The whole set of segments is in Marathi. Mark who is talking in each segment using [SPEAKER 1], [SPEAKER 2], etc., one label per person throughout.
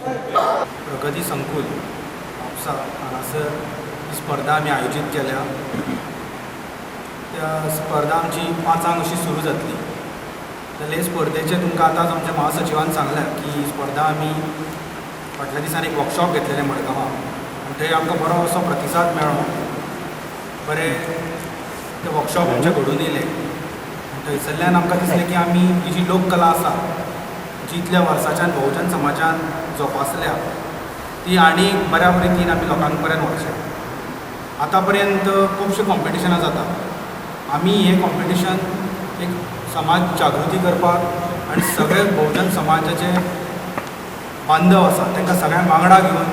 [SPEAKER 1] प्रगती संकुल म्हापसा हांगासर ही स्पर्धा आमी आयोजीत केल्या. त्या स्पर्धा आमची 5 अशी सुरू जातली. जाल्यार हे स्पर्धेचे तुमकां आतांच आमच्या महासचिवान सांगल्या की ही स्पर्धा आमी फाटल्या दिसांनी एक वर्कशॉप घेतलेलें मडगांवां आनी थंय आमकां बरो असो प्रतिसाद मेळ्ळो. बरें ते वर्कशॉप आमचे घडून येयले. थंयसरल्यान आमकां दिसलें की आमी ही जी लोककला आसा जी इतल्या वर्सांच्यान बहुजन समाजान जोपासल्या ती आनी बऱ्या रितीन आमी लोकांक पर्यंत व्हरचें. आतां पर्यंत खुबशे कॉम्पिटिशनां जाता. आमी हें कॉम्पिटिशन एक समाज जागृती करपाक आनी सगळे बहुजन समाजाचे बांदव आसा तांकां सगळ्यांक वांगडा घेवन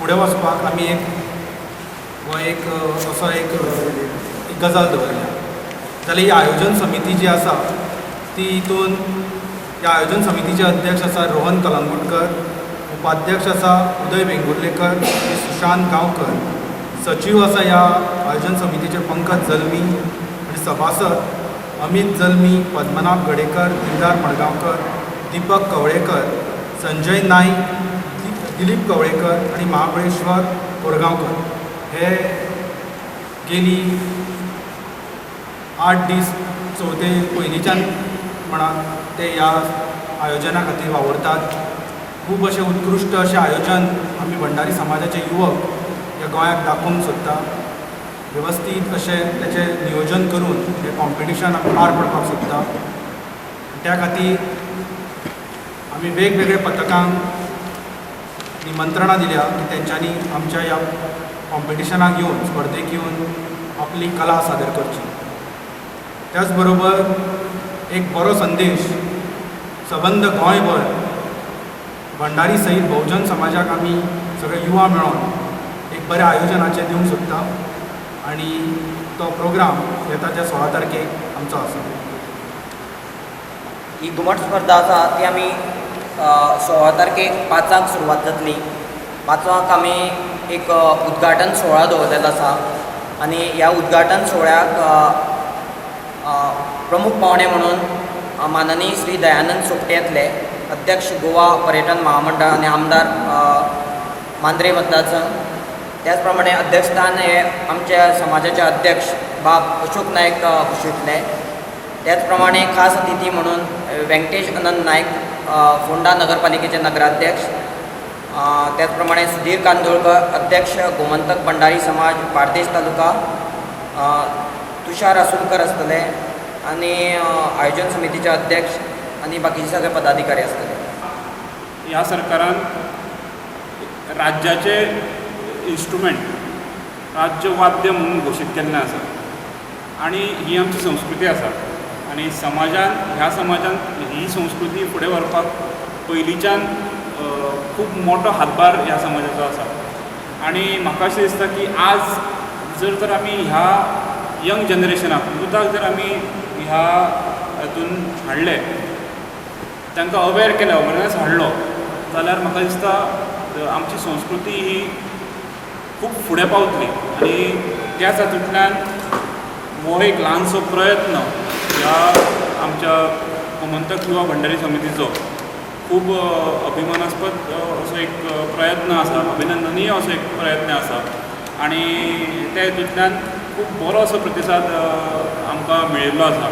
[SPEAKER 1] फुडें वचपाक आमी एक गजाल दवरल्या. जाल्यार ही आयोजन समिती जी आसा ती हितून ह्या आयोजन समितीचे अध्यक्ष आसा रोहन कलंगूटकर, उपाध्यक्ष आसा उदय वेंगुर्लेकर, सुशांत गांवकर, सचिव आसा ह्या आयोजन समितीचे पंकज जल्मी आनी सभासद अमित जल्मी, पद्मनाभ गडेकर, दिलदार मडगांवकर, दीपक कवळेकर, संजय नाईक, दिलीप कवळेकर आनी महाबळेश्वर कोरगांवकर हे गेली 8 दीस चवथे पयलींच्यान म्हणा ते ह्या आयोजना खातीर वावरतात. खूब अशें उत्कृश्ट अशें आयोजन आमी भंडारी समाजाचे युवक ह्या गोंयाक दाखोवंक सोदता. वेवस्थीत अशें तेचें नियोजन करून हें कॉम्पिटिशन आमी पार पडपाक सोदता. त्या खातीर आमी वेगवेगळ्या पथकांक निमंत्रणां दिल्या की तेंच्यांनी आमच्या ह्या कॉम्पिटिशनाक येवन स्पर्धेक येवन आपली कला सादर करची. त्याच बरोबर एक बरो संदेश सबंद गोंयभर भंडारी सहीत बहुजन समाजाक आमी सगळे युवा मेळोन एक बऱ्या आयोजनाचें दिवंक सोदता आनी तो प्रोग्राम येता त्या 16 तारखेक आमचो आसा.
[SPEAKER 2] ही घुमट स्पर्धा आसा ती आमी 16 तारखेक 5 सुरवात जातली. 5 आमी एक उद्घाटन सोहळा दवरलेलो आसा आनी ह्या उद्घाटन सोहळ्याक प्रमुख पावणे म्हणून माननीय श्री दयानंद सोपटे येतले, अध्यक्ष गोवा पर्यटन महामंडळ आनी आमदार मांद्रे मतदारसंघ. त्याच प्रमाणे अध्यक्षस्थान हे आमच्या समाजाचे अध्यक्ष बाब अशोक नायक भुशयतले. त्याच प्रमाणे खास अतिथी म्हणून व्यंकटेश अनंत नायक, फोंडा नगरपालिकेचे नगराध्यक्ष. त्याचप्रमाणे सुधीर कांदोळकर, अध्यक्ष गोमंतक भंडारी समाज बार्देस तालुका, तुषार आसुलकर आसतले आनी आयोजन समितीचे अध्यक्ष आनी बाकीचे सगळे पदाधिकारी आसतले.
[SPEAKER 3] ह्या सरकारान राज्याचे इन्स्ट्रुमेंट राज्य वाद्य म्हणून घोशीत केल्लें आसा आनी ही आमची संस्कृती आसा आनी ह्या समाजान ही संस्कृती फुडें व्हरपाक पयलींच्यान खूब मोठो हातभार ह्या समाजाचो आसा. आनी म्हाका अशें दिसता की आज जर आमी ह्या यंग जनरेशनाक युथाक जर आमी ह्या हातून हाडले, तांकां अवेर केलें, अवेरनेस हाडलो जाल्यार म्हाका दिसता आमची संस्कृती ही खूब फुडें पावतली. आनी त्याच हातूंतल्यान हो एक ल्हानसो प्रयत्न ह्या आमच्या गोमंतक युवा भंडारी समितीचो खूब अभिमानास्पद असो एक प्रयत्न आसा, अभिनंदनीय असो एक प्रयत्न आसा आनी त्या हितूंतल्यान खूब बरो असो प्रतिसाद आमकां मेळिल्लो आसा.